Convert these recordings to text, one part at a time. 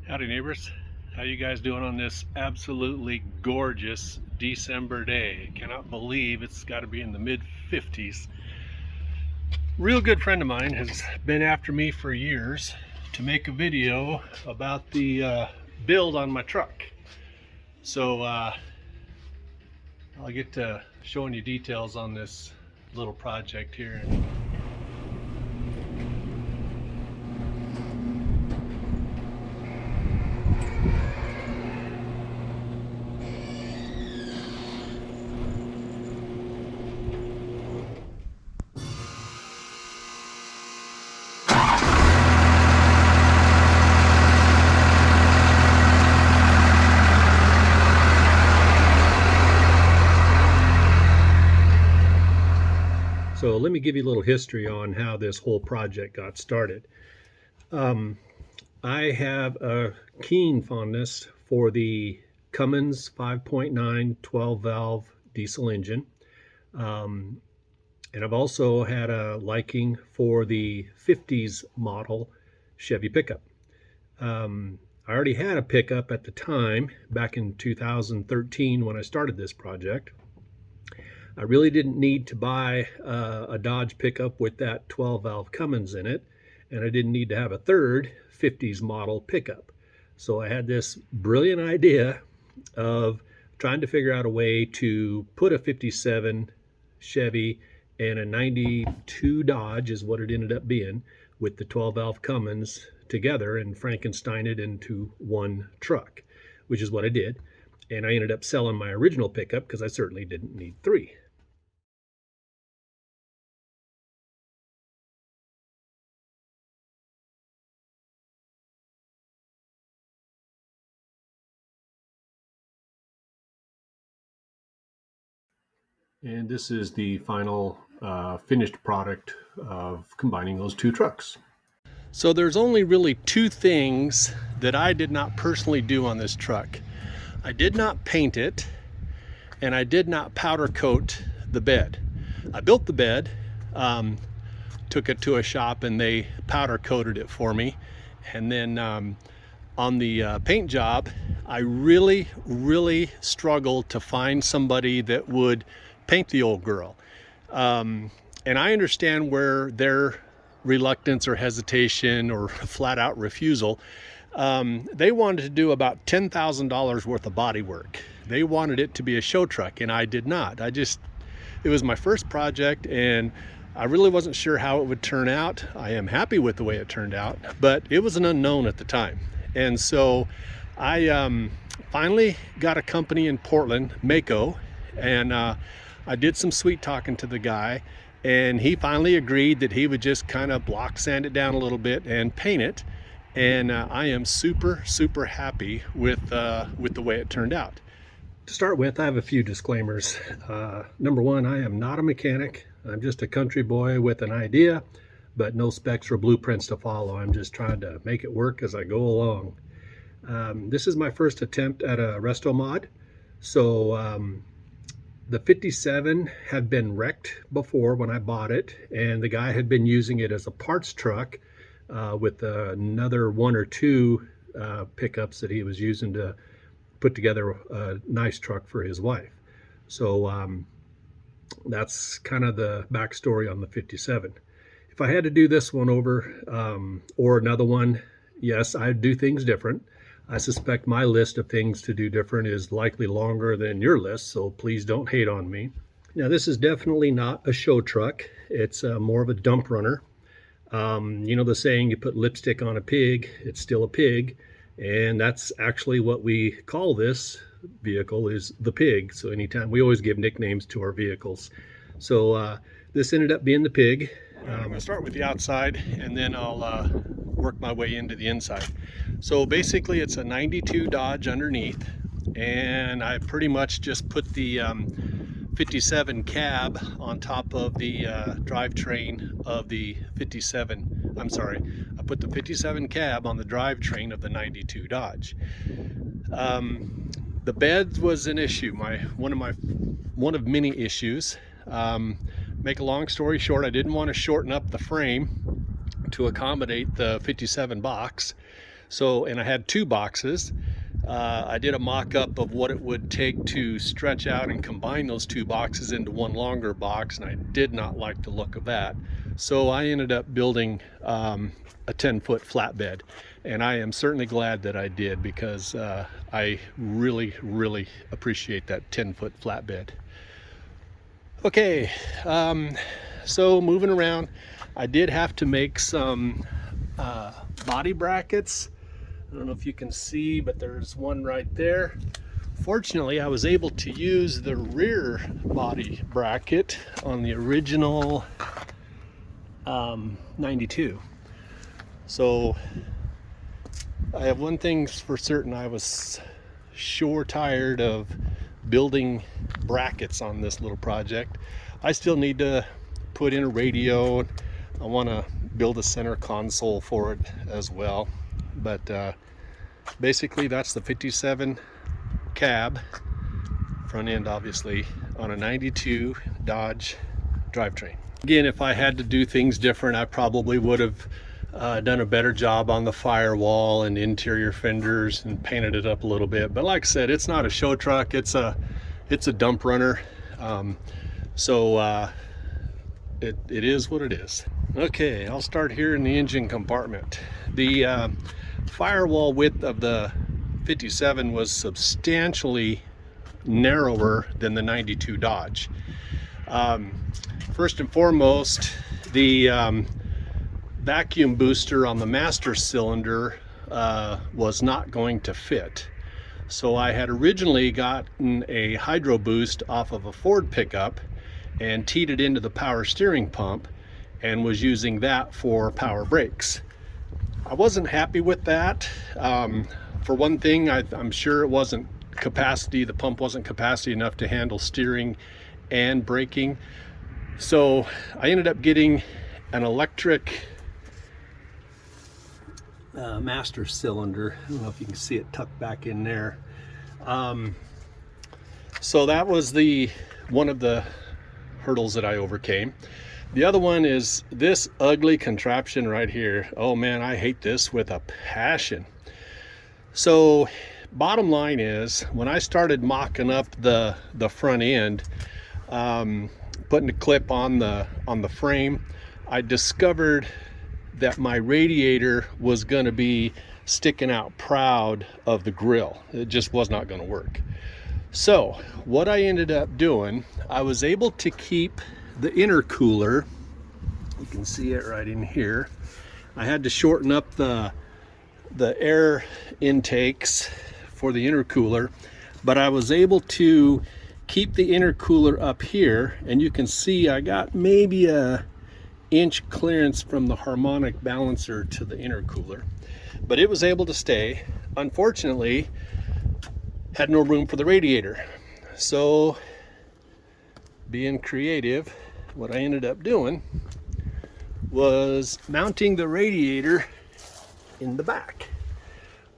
Howdy neighbors, how you guys doing on this absolutely gorgeous December day? Cannot believe it's got to be in the mid 50s. Real good friend of mine has been after me for years to make a video about the build on my truck. So I'll get to showing you details on this little project here. So let me give you a little history on how this whole project got started. I have a keen fondness for the Cummins 5.9 12 valve diesel engine. And I've also had a liking for the 50s model Chevy pickup. I already had a pickup at the time, back in 2013 when I started this project. I really didn't need to buy a Dodge pickup with that 12 valve Cummins in it, and I didn't need to have a third 50s model pickup. So I had this brilliant idea of trying to figure out a way to put a 57 Chevy and a 92 Dodge, is what it ended up being, with the 12 valve Cummins together and Frankenstein it into one truck, which is what I did. And I ended up selling my original pickup because I certainly didn't need three. And this is the final finished product of combining those two trucks. So there's only really two things that I did not personally do on this truck. I did not paint it, and I did not powder coat the bed. I built the bed, took it to a shop, and they powder coated it for me. And then on the paint job, I really struggled to find somebody that would paint the old girl. And I understand where their reluctance or hesitation or flat out refusal. They wanted to do about $10,000 worth of body work. They wanted it to be a show truck, and I did not. It was my first project, and I really wasn't sure how it would turn out. I am happy with the way it turned out, but it was an unknown at the time. And so I finally got a company in Portland, Mako, and I did some sweet talking to the guy, and he finally agreed that he would just kind of block sand it down a little bit and paint it. And I am super happy with the way it turned out. To start with, I have a few disclaimers. Number one, I am not a mechanic. I'm just a country boy with an idea, but no specs or blueprints to follow. I'm just trying to make it work as I go along. This is my first attempt at a resto mod. So the 57 had been wrecked before when I bought it, and the guy had been using it as a parts truck with another one or two pickups that he was using to put together a nice truck for his wife. So that's kind of the backstory on the 57. If I had to do this one over or another one, yes, I'd do things different. I suspect my list of things to do different is likely longer than your list, so please don't hate on me. Now, this is definitely not a show truck. It's more of a dump runner. You know the saying, you put lipstick on a pig, it's still a pig. And that's actually what we call this vehicle, is the pig. So anytime, we always give nicknames to our vehicles. So this ended up being the pig. I'm going to start with the outside, and then I'll work my way into the inside. So basically it's a 92 Dodge underneath, and I pretty much just put the 57 cab on top of the drivetrain of the 57. I'm sorry, I put the 57 cab on the drivetrain of the 92 Dodge. The bed was an issue, one of many issues. Make a long story short, I didn't want to shorten up the frame to accommodate the 57 box. So, and I had 2 boxes. I did a mock-up of what it would take to stretch out and combine those 2 boxes into one longer box, and I did not like the look of that. So I ended up building a 10-foot flatbed, and I am certainly glad that I did, because I really appreciate that 10-foot flatbed. Okay, so moving around, I did have to make some body brackets. I don't know if you can see, but there's one right there. Fortunately, I was able to use the rear body bracket on the original 92. So I have one thing for certain: I was sure tired of building brackets on this little project. I still need to put in a radio. I want to build a center console for it as well. But basically, that's the 57 cab, front end obviously, on a 92 Dodge drivetrain. Again, if I had to do things different, I probably would have done a better job on the firewall and interior fenders and painted it up a little bit. But like I said, it's not a show truck, it's a dump runner. It is what it is. Okay, I'll start here in the engine compartment. The firewall width of the 57 was substantially narrower than the 92 Dodge. First and foremost, the vacuum booster on the master cylinder was not going to fit. So I had originally gotten a hydro boost off of a Ford pickup and teed it into the power steering pump and was using that for power brakes. I wasn't happy with that. For one thing, I'm sure it wasn't capacity, the pump wasn't capacity enough to handle steering and braking. So I ended up getting an electric master cylinder. I don't know if you can see it tucked back in there. So that was one of the hurdles that I overcame. The other one is this ugly contraption right here. Oh man, I hate this with a passion. So bottom line is, when I started mocking up the front end, putting the clip on the frame, I discovered that my radiator was going to be sticking out proud of the grill. It just was not going to work. So what I ended up doing, I was able to keep the intercooler. You can see it right in here. I had to shorten up the air intakes for the intercooler, but I was able to keep the intercooler up here, and you can see I got maybe a inch clearance from the harmonic balancer to the intercooler, but it was able to stay. Unfortunately, had no room for the radiator. So being creative, what I ended up doing was mounting the radiator in the back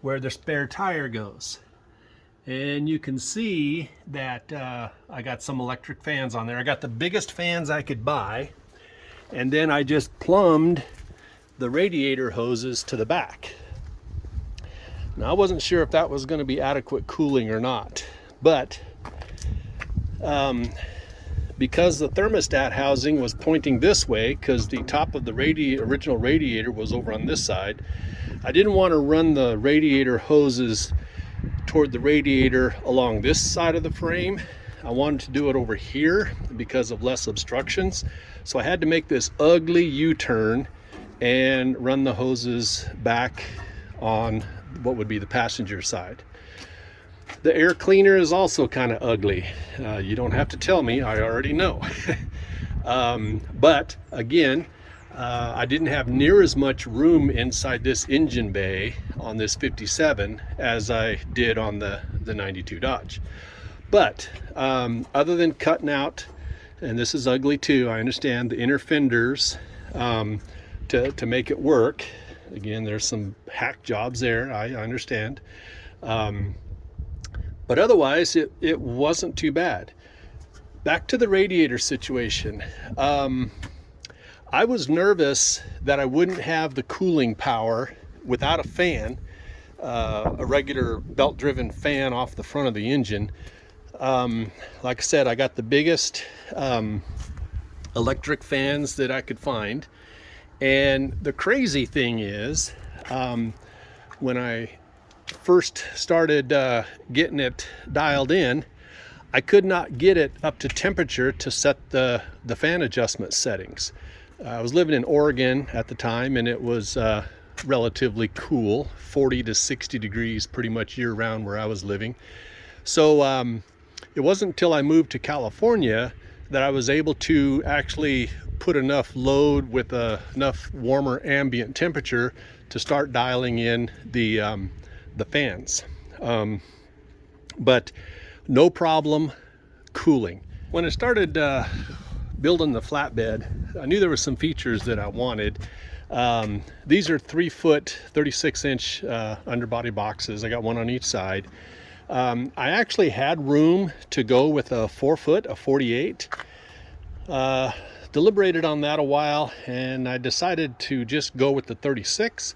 where the spare tire goes. And you can see that I got some electric fans on there. I got the biggest fans I could buy, and then I just plumbed the radiator hoses to the back. Now I wasn't sure if that was going to be adequate cooling or not, but because the thermostat housing was pointing this way, because the top of the original radiator was over on this side, I didn't want to run the radiator hoses toward the radiator along this side of the frame. I wanted to do it over here because of less obstructions. So I had to make this ugly U-turn and run the hoses back on what would be the passenger side. The air cleaner is also kind of ugly. You don't have to tell me, I already know. But again, I didn't have near as much room inside this engine bay on this 57 as I did on the 92 Dodge. But other than cutting out, and this is ugly too, I understand, the inner fenders to make it work. Again, there's some hack jobs there, I understand. But otherwise, it wasn't too bad. Back to the radiator situation. I was nervous that I wouldn't have the cooling power without a fan a regular belt-driven fan off the front of the engine. Like I said, I got the biggest electric fans that I could find. And the crazy thing is, when I first started getting it dialed in, I could not get it up to temperature to set the fan adjustment settings. I was living in Oregon at the time, and it was relatively cool, 40 to 60 degrees pretty much year round where I was living. So it wasn't until I moved to California that I was able to actually put enough load with enough warmer ambient temperature to start dialing in the fans. But no problem cooling. When I started building the flatbed, I knew there were some features that I wanted. These are 3-foot, 36-inch underbody boxes. I got one on each side. I actually had room to go with a 4-foot, a 48. Deliberated on that a while, and I decided to just go with the 36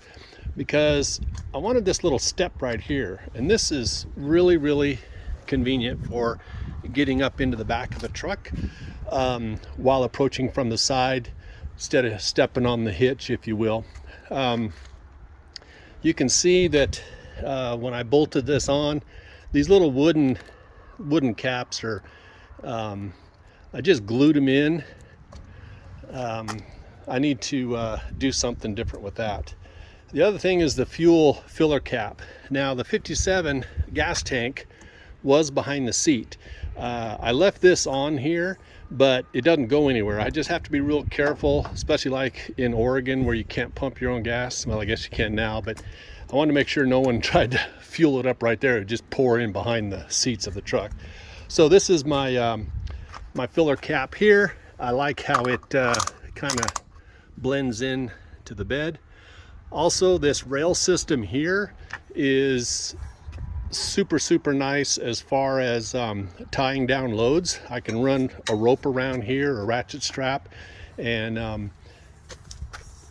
because I wanted this little step right here, and this is really, really convenient for getting up into the back of the truck while approaching from the side instead of stepping on the hitch, if you will. You can see that when I bolted this on, these little wooden caps are, I just glued them in. I need to do something different with that. The other thing is the fuel filler cap. Now the 57 gas tank was behind the seat. I left this on here, but it doesn't go anywhere. I just have to be real careful, especially like in Oregon where you can't pump your own gas. Well, I guess you can now, but I wanted to make sure no one tried to fuel it up right there. It just pour in behind the seats of the truck. So this is my my filler cap here. I like how it kind of blends in to the bed. Also, this rail system here is super nice as far as tying down loads. I can run a rope around here, a ratchet strap, and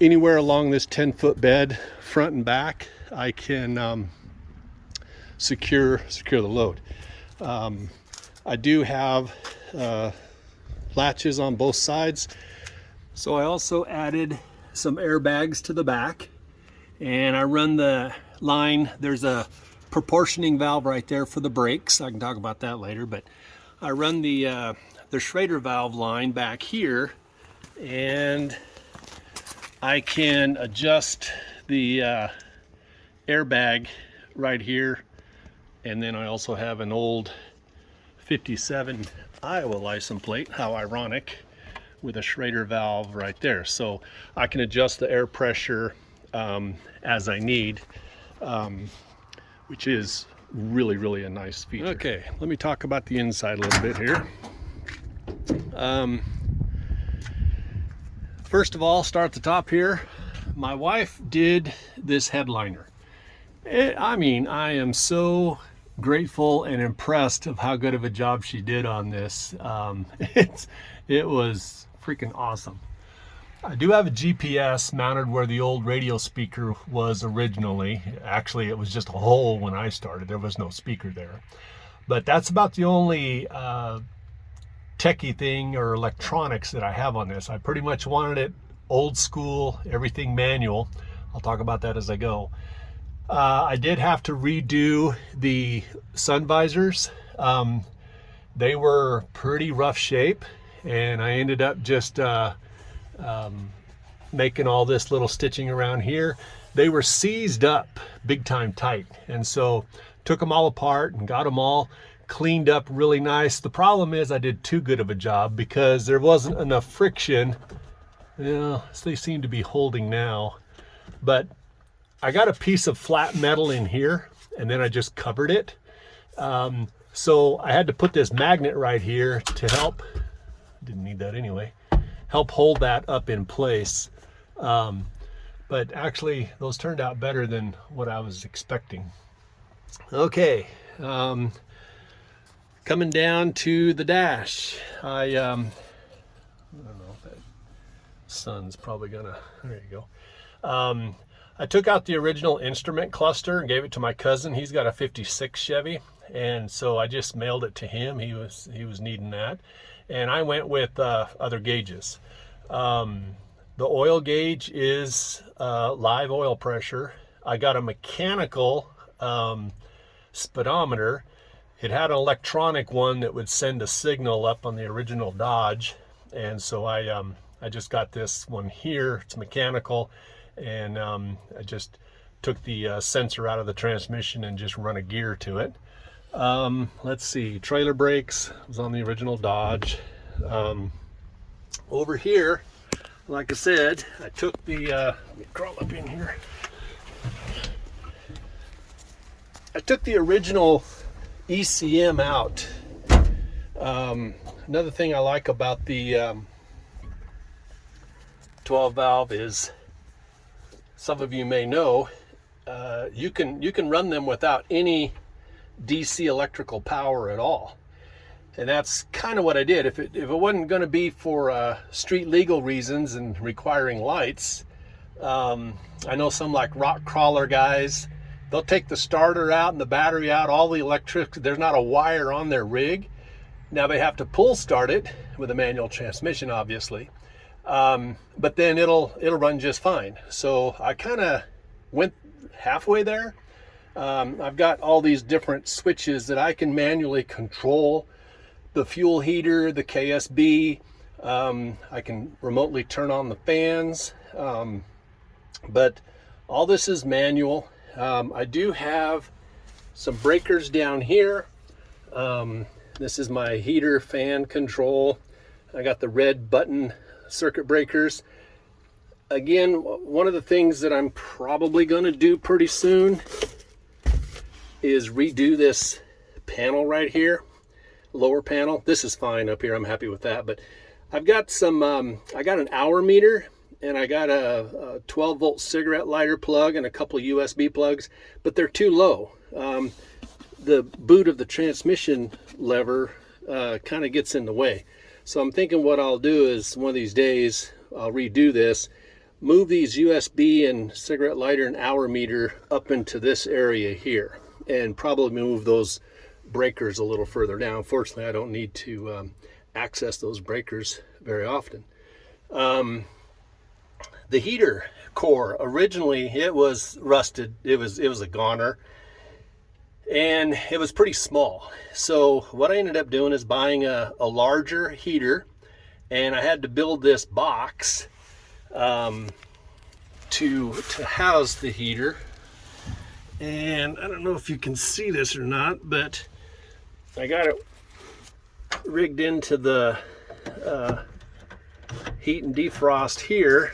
anywhere along this 10-foot bed, front and back, I can secure the load. I do have latches on both sides, so I also added some airbags to the back, and I run the line. There's a proportioning valve right there for the brakes. I can talk about that later, but I run the Schrader valve line back here, and I can adjust the airbag right here. And then I also have an old 57 Iowa license plate, how ironic, with a Schrader valve right there. So I can adjust the air pressure as I need, which is really a nice feature. Okay, let me talk about the inside a little bit here. First of all, start at the top here. My wife did this headliner. I mean, I am so grateful and impressed of how good of a job she did on this. It was freaking awesome. I do have a GPS mounted where the old radio speaker was originally. Actually, it was just a hole when I started. There was no speaker there. But that's about the only techie thing or electronics that I have on this. I pretty much wanted it old school, everything manual. I'll talk about that as I go. I did have to redo the sun visors. They were pretty rough shape, and I ended up just making all this little stitching around here. They were seized up big time tight, and so took them all apart and got them all cleaned up really nice. The problem is I did too good of a job because there wasn't enough friction. Yeah, they seem to be holding now, but I got a piece of flat metal in here, and then I just covered it. So I had to put this magnet right here to help, didn't need that anyway, help hold that up in place. But actually, those turned out better than what I was expecting. Okay, coming down to the dash. I don't know if that sun's probably gonna, there you go. I took out the original instrument cluster and gave it to my cousin. He's got a 56 Chevy, and so I just mailed it to him. He was needing that, and I went with other gauges. The oil gauge is live oil pressure. I got a mechanical speedometer. It had an electronic one that would send a signal up on the original Dodge, and so I just got this one here. It's mechanical, and I just took the sensor out of the transmission and just run a gear to it. Let's see, trailer brakes was on the original Dodge. Over here, like I said, I took the let me crawl up in here. I took the original ECM out. Another thing I like about the 12 valve is, some of you may know, you can run them without any DC electrical power at all, and that's kind of what I did. If it wasn't going to be for street legal reasons and requiring lights, I know some like rock crawler guys, they'll take the starter out and the battery out, all the electric, there's not a wire on their rig. Now they have to pull start it with a manual transmission, obviously, but then it'll run just fine. So I kind of went halfway there. I've got all these different switches that I can manually control. The fuel heater, the KSB, I can remotely turn on the fans, but all this is manual. I do have some breakers down here. This is my heater fan control. I got the red button circuit breakers. Again, one of the things that I'm probably going to do pretty soon is redo this panel right here, lower panel. This is fine up here, I'm happy with that, but I've got some, I got an hour meter, and I got a 12 volt cigarette lighter plug and a couple of USB plugs, but they're too low. The boot of the transmission lever kind of gets in the way. So I'm thinking what I'll do is one of these days I'll redo this, move these USB and cigarette lighter and hour meter up into this area here, and probably move those breakers a little further down. Fortunately, I don't need to access those breakers very often. The heater core, originally it was rusted. It was a goner, and it was pretty small. So what I ended up doing is buying a larger heater, and I had to build this box to house the heater. And I don't know if you can see this or not, but I got it rigged into the heat and defrost here,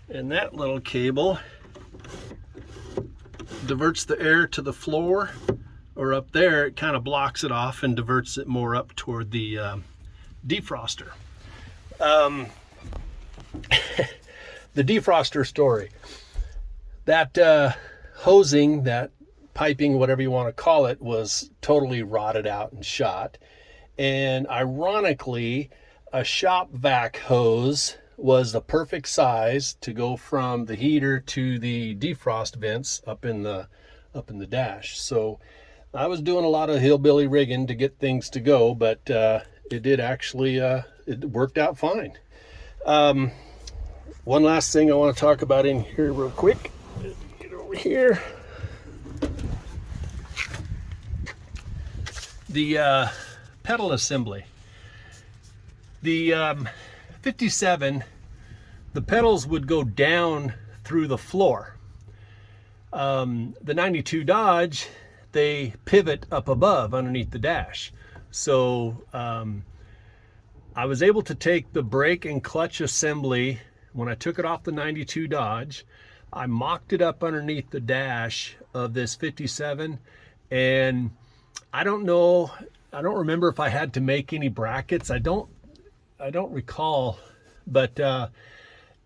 and that little cable diverts the air to the floor, or up there it kind of blocks it off and diverts it more up toward the defroster. The defroster story, that hosing, that piping, whatever you want to call it, was totally rotted out and shot. And ironically, a shop vac hose was the perfect size to go from the heater to the defrost vents up in the dash. So I was doing a lot of hillbilly rigging to get things to go, but it did actually, it worked out fine. One last thing I want to talk about in here real quick. Get over here. The pedal assembly. The 57, the pedals would go down through the floor. The 92 Dodge, they pivot up above underneath the dash. So I was able to take the brake and clutch assembly. When I took it off the 92 Dodge, I mocked it up underneath the dash of this 57, and I don't remember if I had to make any brackets. I don't recall, but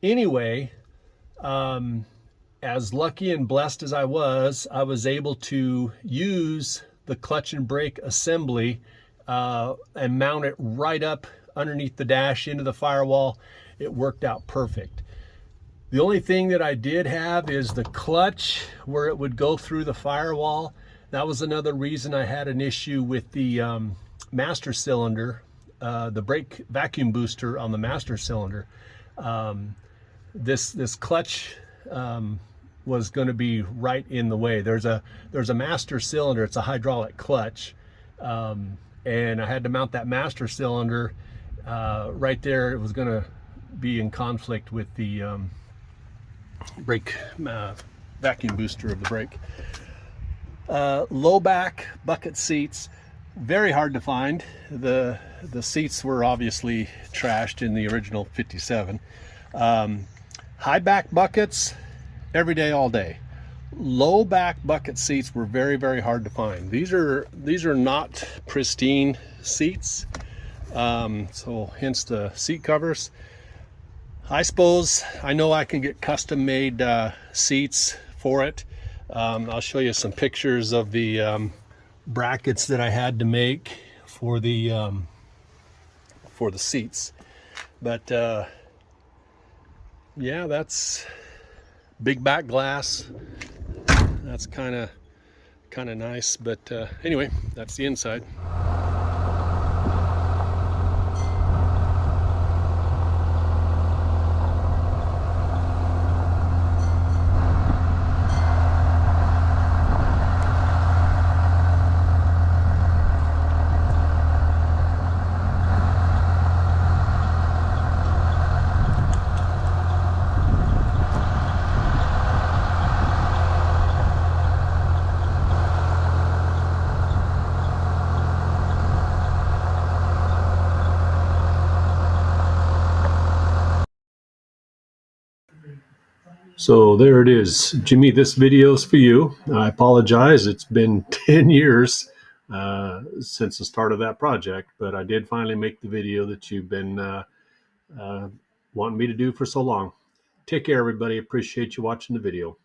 anyway, as lucky and blessed as I was able to use the clutch and brake assembly and mount it right up underneath the dash into the firewall. It worked out perfect. The only thing that I did have is the clutch where it would go through the firewall. That was another reason I had an issue with the master cylinder, the brake vacuum booster on the master cylinder. This clutch was going to be right in the way. There's a master cylinder. It's a hydraulic clutch, and I had to mount that master cylinder right there. It was going to be in conflict with the brake vacuum booster of the brake. Low back bucket seats, very hard to find. The seats were obviously trashed in the original 57. High back buckets, every day, all day. Low back bucket seats were very, very hard to find. These are not pristine seats, so hence the seat covers. I suppose I know I can get custom made seats for it. I'll show you some pictures of the brackets that I had to make for the seats. But yeah, that's big back glass. That's kind of nice. But anyway, that's the inside. So there it is. Jimmy, this video is for you. I apologize. It's been 10 years since the start of that project, but I did finally make the video that you've been wanting me to do for so long. Take care, everybody. Appreciate you watching the video.